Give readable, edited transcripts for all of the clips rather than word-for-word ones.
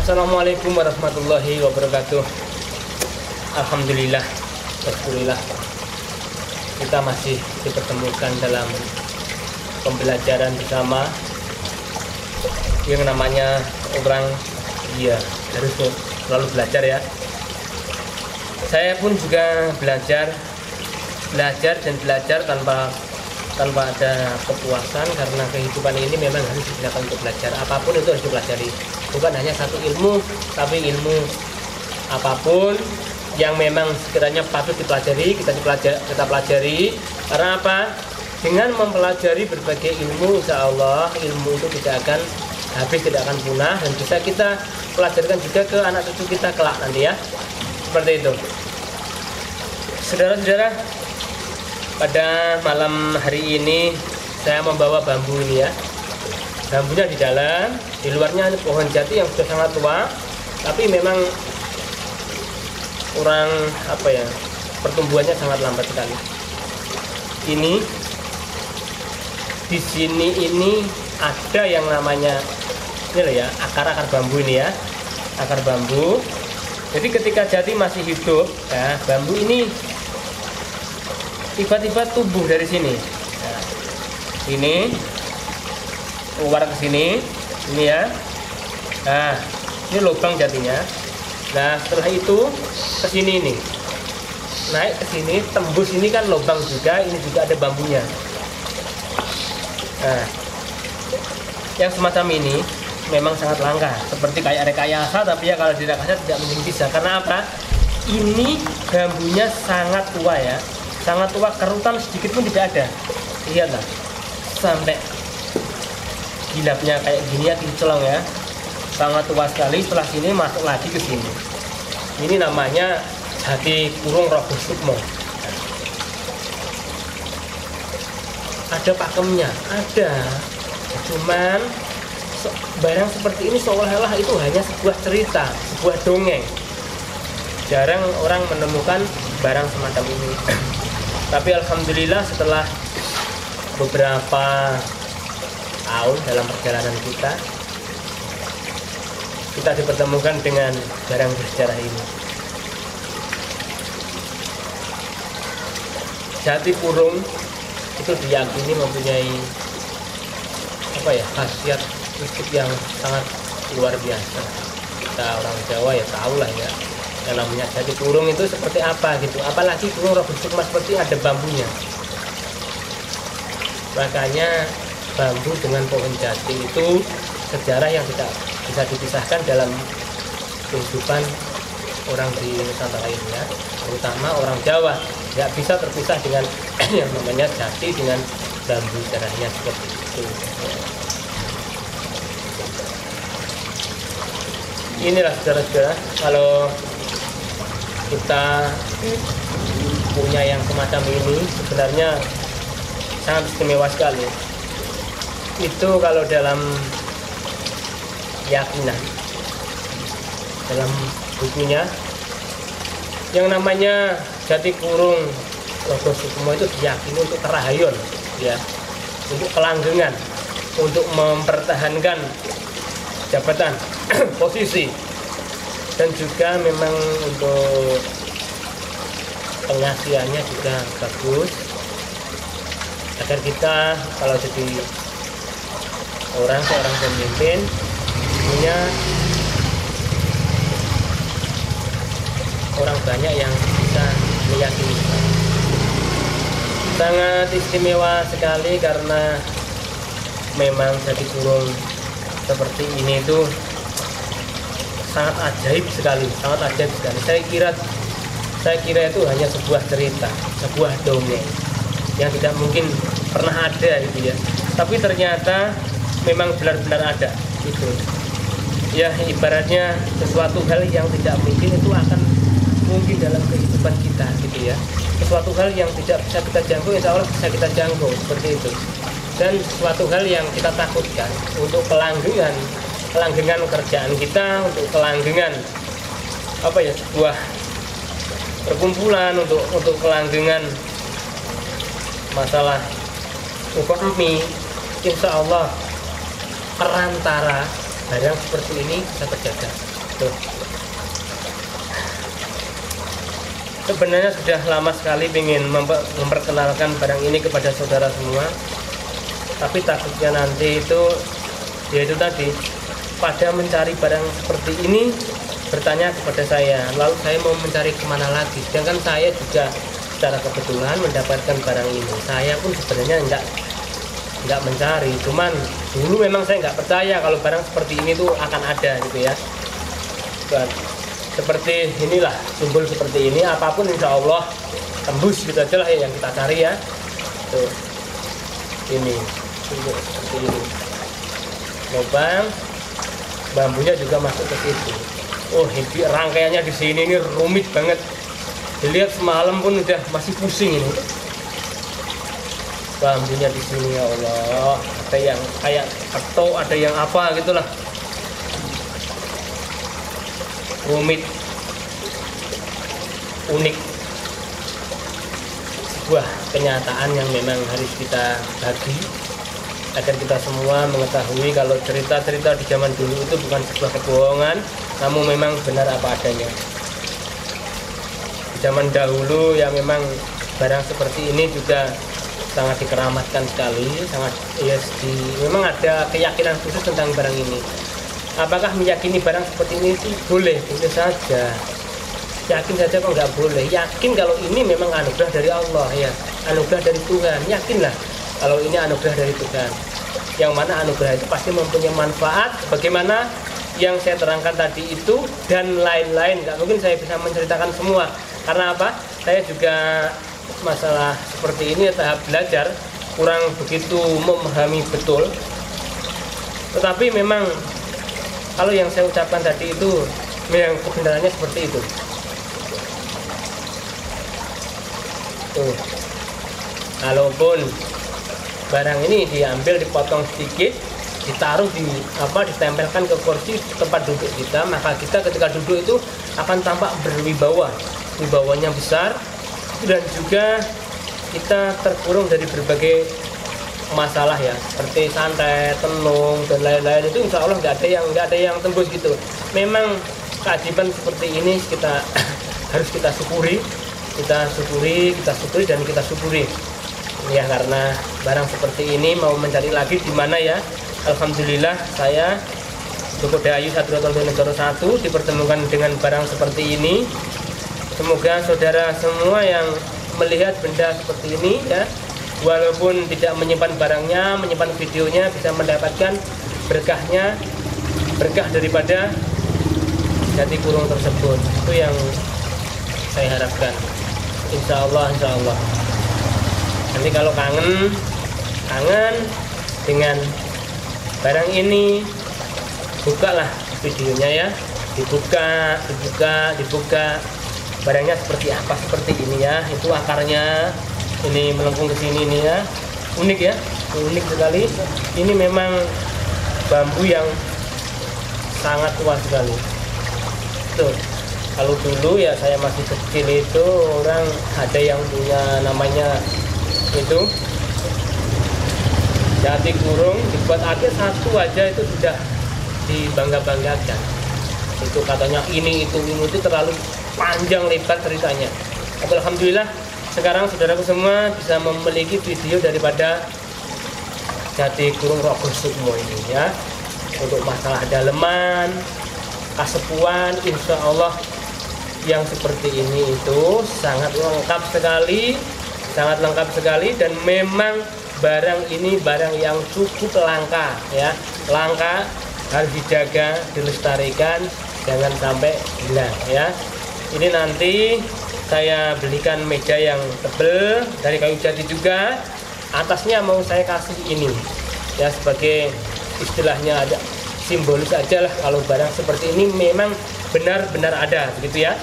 Assalamualaikum warahmatullahi wabarakatuh. Alhamdulillah, alhamdulillah kita masih dipertemukan dalam pembelajaran bersama yang namanya orang harus selalu belajar ya. Saya pun juga belajar dan belajar tanpa ada kepuasan, karena kehidupan ini memang harus digunakan untuk belajar. Apapun itu harus dipelajari, bukan hanya satu ilmu, tapi ilmu apapun yang memang sekiranya patut dipelajari, kita pelajari. Karena apa? Dengan mempelajari berbagai ilmu, insya Allah ilmu itu tidak akan habis, tidak akan punah, dan bisa kita pelajarkan juga ke anak cucu kita kelak nanti ya. Seperti itu. Saudara-saudara, pada malam hari ini saya membawa bambu ini ya. Bambunya di dalam, di luarnya pohon jati yang sudah sangat tua, tapi memang pertumbuhannya sangat lambat sekali. Ini di sini ini ada yang namanya ini loh ya, akar bambu ini ya, akar bambu. Jadi ketika jati masih hidup ya, bambu ini tiba-tiba tumbuh dari sini. Nah, ini keluar ke sini, ini ya. Nah, ini lubang jatinya. Nah, setelah itu ke sini nih, naik ke sini, tembus ini kan lubang juga, ini juga ada bambunya. Nah, yang semacam ini memang sangat langka, seperti kayak rekayasa, tapi ya kalau di rekayasa tidak mungkin bisa. Karena apa? Ini bambunya sangat tua ya, sangat tua, kerutan sedikit pun tidak ada. Lihatlah, sampai gilapnya kayak gini ya, kinclong ya, sangat tua sekali. Setelah sini masuk lagi ke sini. Ini namanya jati kurung Rogo Sukmo. Ada pakemnya, ada. Cuman barang seperti ini seolah-olah itu hanya sebuah cerita, sebuah dongeng. Jarang orang menemukan barang semacam ini. Tapi alhamdulillah setelah beberapa tahun dalam perjalanan kita dipertemukan dengan barang bersejarah ini. Jati kurung itu diyakini mempunyai khasiat fisik yang sangat luar biasa. Kita orang Jawa ya tahu lah ya, yang namanya jati kurung itu seperti apa gitu. Apalagi kurung Rogo Sukmo seperti ada bambunya. Makanya bambu dengan pohon jati itu sejarah yang tidak bisa dipisahkan dalam kehidupan orang di Nusantara ini ya, terutama orang Jawa. Nggak bisa terpisah dengan yang namanya jati dengan bambu, sejarahnya seperti itu. Inilah saudara-saudara, kalau kita punya yang semacam ini sebenarnya sangat istimewa sekali. Itu kalau dalam keyakinan, dalam bukunya yang namanya jati kurung Rogo Sukmo itu diyakini untuk kerahayon ya, untuk kelanggengan, untuk mempertahankan jabatan posisi, dan juga memang untuk pengasihannya juga bagus, agar kita kalau jadi seorang pemimpin punya orang banyak yang bisa meyakini. Sangat istimewa sekali karena memang jati kurung seperti ini itu sangat ajaib sekali, sangat ajaib sekali. Saya kira itu hanya sebuah cerita, sebuah dongeng yang tidak mungkin pernah ada gitu ya. Tapi ternyata memang benar-benar ada itu. Ya ibaratnya sesuatu hal yang tidak mungkin itu akan mungkin dalam kehidupan kita gitu ya. Sesuatu hal yang tidak bisa kita jangkau, insya Allah bisa kita jangkau, seperti itu. Dan sesuatu hal yang kita takutkan untuk kelanggengan kerjaan kita, untuk kelanggengan sebuah perkumpulan, untuk kelanggengan masalah ekonomi, insya Allah perantara barang seperti ini bisa terjaga. Tuh. Sebenarnya sudah lama sekali ingin memperkenalkan barang ini kepada saudara semua, tapi takutnya nanti itu yaitu tadi pada mencari barang seperti ini bertanya kepada saya, lalu saya mau mencari kemana lagi, sedangkan saya juga secara kebetulan mendapatkan barang ini. Saya pun sebenarnya nggak mencari, cuman dulu memang saya nggak percaya kalau barang seperti ini tuh akan ada gitu ya. Dan seperti inilah, simbol seperti ini, apapun insya Allah tembus gitu aja lah yang kita cari ya. Tuh, ini simbol seperti ini, lubang bambunya juga masuk ke situ. Oh, ini rangkaiannya di sini ini rumit banget. Dilihat semalam pun udah masih pusing ini. Bambunya di sini ya Allah, ada yang kayak atau ada yang apa gitulah. Rumit, unik, sebuah kenyataan yang memang harus kita bagi agar kita semua mengetahui kalau cerita-cerita di zaman dulu itu bukan sebuah kebohongan, namun memang benar apa adanya. Di zaman dahulu ya memang barang seperti ini juga sangat dikeramatkan sekali, sangat memang ada keyakinan khusus tentang barang ini. Apakah meyakini barang seperti ini itu boleh? Boleh saja. Yakin saja kok nggak boleh. Yakin kalau ini memang anugerah dari Allah ya, anugerah dari Tuhan. Yakinlah kalau ini anugerah dari Tuhan. Yang mana anugerah itu pasti mempunyai manfaat. Bagaimana yang saya terangkan tadi itu dan lain-lain. Nggak mungkin saya bisa menceritakan semua. Karena apa? Saya juga masalah seperti ini tahap belajar kurang begitu memahami betul. Tetapi memang kalau yang saya ucapkan tadi itu yang kebenarannya seperti itu. Tuh. Kalaupun barang ini diambil, dipotong sedikit, ditaruh ditempelkan ke kursi tempat duduk kita, maka kita ketika duduk itu akan tampak berwibawa, wibawanya besar, dan juga kita terkurung dari berbagai masalah ya, seperti santet, tenung dan lain-lain. Itu insya Allah nggak ada yang tembus gitu. Memang keajaiban seperti ini kita harus kita syukuri dan kita syukuri ya, karena barang seperti ini mau mencari lagi di mana ya. Alhamdulillah saya Joko Dayu Satrio Negoro 1 dipertemukan dengan barang seperti ini. Semoga saudara semua yang melihat benda seperti ini ya, walaupun tidak menyimpan barangnya, menyimpan videonya, bisa mendapatkan berkahnya, berkah daripada jati kurung tersebut. Itu yang saya harapkan. Insya Allah. Nanti kalau kangen dengan barang ini, bukalah videonya ya, dibuka. Barangnya seperti apa, seperti ini ya. Itu akarnya ini melengkung ke sini ini ya, unik ya, unik sekali. Ini memang bambu yang sangat tua sekali. Tuh, kalau dulu ya saya masih kecil itu orang ada yang punya namanya itu jati kurung, dibuat akhir satu aja itu sudah dibangga-banggakan. Itu katanya ini itu terlalu panjang lebar ceritanya. Tapi alhamdulillah sekarang saudaraku semua bisa memiliki video daripada jati kurung Rogo Sukmo ini ya. Untuk masalah daleman, kasepuan, insya Allah yang seperti ini itu sangat lengkap sekali, dan memang barang ini barang yang cukup langka ya, langka, harus dijaga, dilestarikan, jangan sampai hilang ya. Ini nanti saya belikan meja yang tebal dari kayu jati juga, atasnya mau saya kasih ini ya, sebagai istilahnya ada simbolis aja lah kalau barang seperti ini memang benar-benar ada begitu ya.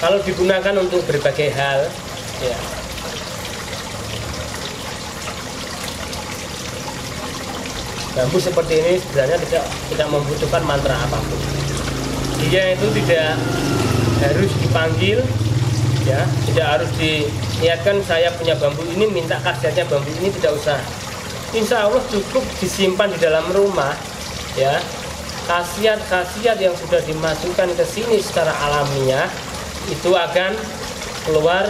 Kalau digunakan untuk berbagai hal ya, bambu seperti ini sebenarnya tidak membutuhkan mantra apapun. Dia itu tidak harus dipanggil ya, tidak harus niatkan saya punya bambu ini, minta khasiatnya bambu ini, tidak usah. Insya Allah cukup disimpan di dalam rumah ya. Khasiat-khasiat yang sudah dimasukkan ke sini secara alamiah itu akan keluar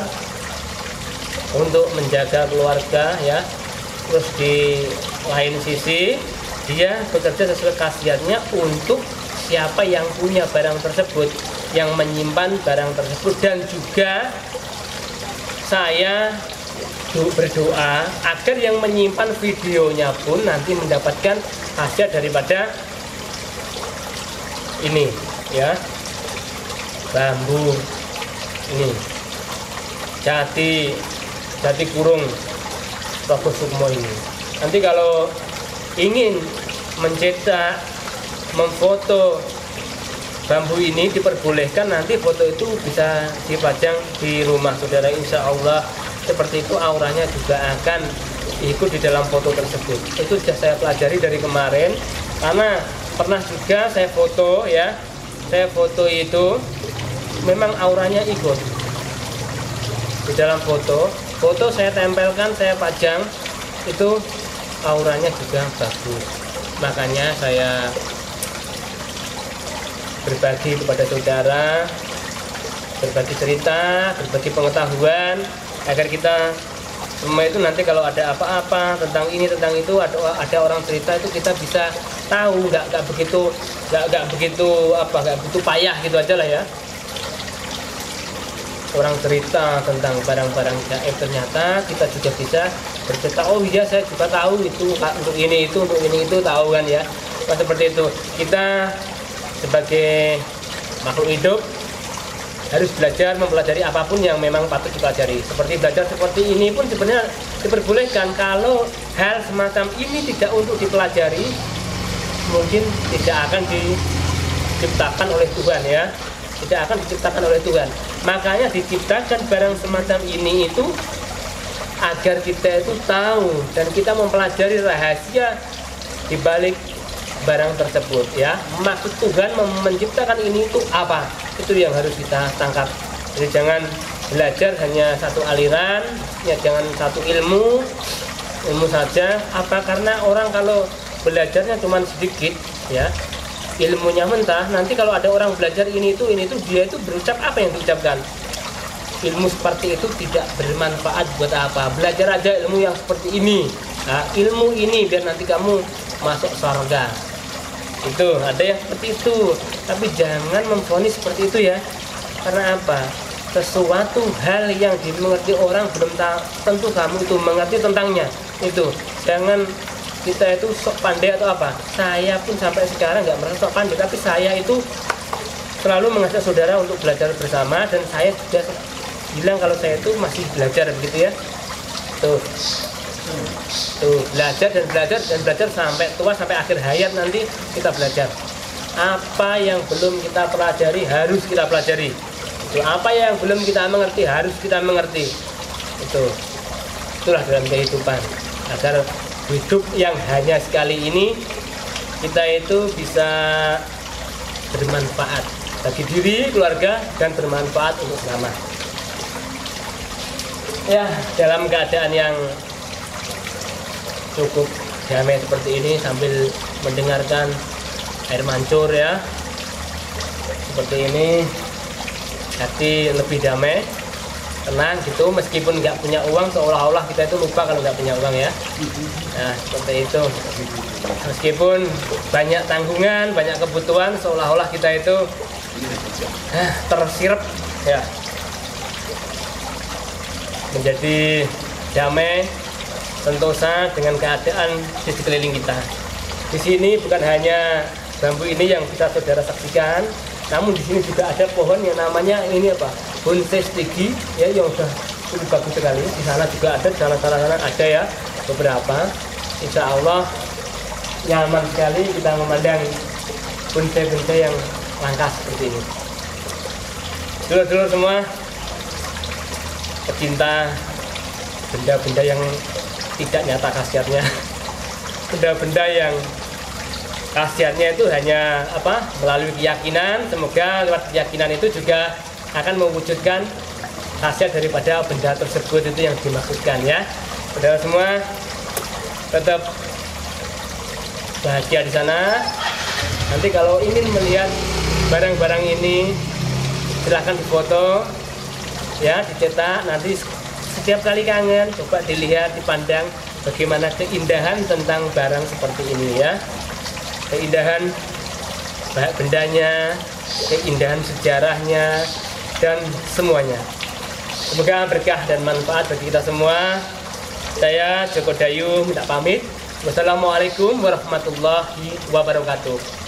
untuk menjaga keluarga ya. Terus di lain sisi dia bekerja sesuai khasiatnya untuk siapa yang punya barang tersebut, yang menyimpan barang tersebut. Dan juga saya berdoa agar yang menyimpan videonya pun nanti mendapatkan khasiat daripada ini ya, bambu ini jati kurung Prabu Sukmo ini. Nanti kalau ingin mencetak, memfoto bambu ini diperbolehkan, nanti foto itu bisa dipajang di rumah saudara. Insya Allah seperti itu, auranya juga akan ikut di dalam foto tersebut. Itu sudah saya pelajari dari kemarin, karena pernah juga saya foto ya, saya foto itu memang auranya ikut di dalam foto saya tempelkan, saya pajang, itu auranya juga bagus. Makanya saya berbagi kepada saudara, berbagi cerita, berbagi pengetahuan, agar kita semua itu nanti kalau ada apa-apa tentang ini tentang itu, ada orang cerita, itu kita bisa tahu, nggak begitu payah gitu aja lah ya. Orang cerita tentang barang-barang gaib, ternyata kita juga bisa bercerita, oh iya saya juga tahu itu untuk ini itu tahu kan ya. Nah, seperti itu kita sebagai makhluk hidup harus belajar mempelajari apapun yang memang patut dipelajari. Seperti belajar seperti ini pun sebenarnya diperbolehkan. Kalau hal semacam ini tidak untuk dipelajari, mungkin tidak akan diciptakan oleh Tuhan ya, tidak akan diciptakan oleh Tuhan. Makanya diciptakan barang semacam ini itu agar kita itu tahu dan kita mempelajari rahasia di balik barang tersebut ya. Maksud Tuhan menciptakan ini itu apa? Itu yang harus kita tangkap. Jadi jangan belajar hanya satu aliran, ya jangan satu ilmu saja. Apa karena orang kalau belajarnya cuma sedikit ya, ilmunya mentah, nanti kalau ada orang belajar ini itu dia itu berucap apa yang diucapkan. Ilmu seperti itu tidak bermanfaat buat apa. Belajar aja ilmu yang seperti ini. Nah, ilmu ini biar nanti kamu masuk surga. Itu ada yang seperti itu, tapi jangan memvonis seperti itu ya. Karena apa? Sesuatu hal yang dimengerti orang belum tentu kamu itu mengerti tentangnya. Itu jangan kita itu sok pandai atau apa. Saya pun sampai sekarang nggak merasa sok pandai, tapi saya itu selalu mengajak saudara untuk belajar bersama, dan saya sudah bilang kalau saya itu masih belajar begitu ya. Tuh belajar dan belajar sampai tua, sampai akhir hayat nanti kita belajar. Apa yang belum kita pelajari harus kita pelajari. Itu apa yang belum kita mengerti harus kita mengerti. Itulah dalam kehidupan, agar hidup yang hanya sekali ini kita itu bisa bermanfaat bagi diri, keluarga, dan bermanfaat untuk selama. Ya, dalam keadaan yang cukup damai seperti ini sambil mendengarkan air mancur ya, seperti ini hati lebih damai, tenang gitu. Meskipun nggak punya uang, seolah-olah kita itu lupa kalau nggak punya uang ya. Nah seperti itu. Meskipun banyak tanggungan, banyak kebutuhan, seolah-olah kita itu tersirap ya, menjadi damai, sentosa dengan keadaan di sekeliling kita. Di sini bukan hanya bambu ini yang bisa saudara saksikan, namun di sini juga ada pohon yang namanya ini apa? Bonsai stigi ya, yang sudah cukup bagus sekali. Di sana juga ada, di sana ada ya beberapa. Insya Allah nyaman sekali kita memandang bonsai-bonsai yang langka seperti ini. Dulur-dulur semua, pecinta benda-benda yang tidak nyata khasiatnya, benda-benda yang khasiatnya itu hanya melalui keyakinan. Semoga lewat keyakinan itu juga akan mewujudkan khasiat daripada benda tersebut itu yang dimaksudkan ya. Saudara semua tetap bahagia di sana. Nanti kalau ingin melihat barang-barang ini silahkan difoto ya, dicetak. Nanti setiap kali kangen coba dilihat, dipandang bagaimana keindahan tentang barang seperti ini ya, keindahan bendanya, keindahan sejarahnya, dan semuanya. Semoga berkah dan manfaat bagi kita semua. Saya Joko Dayu minta pamit. Wassalamualaikum warahmatullahi wabarakatuh.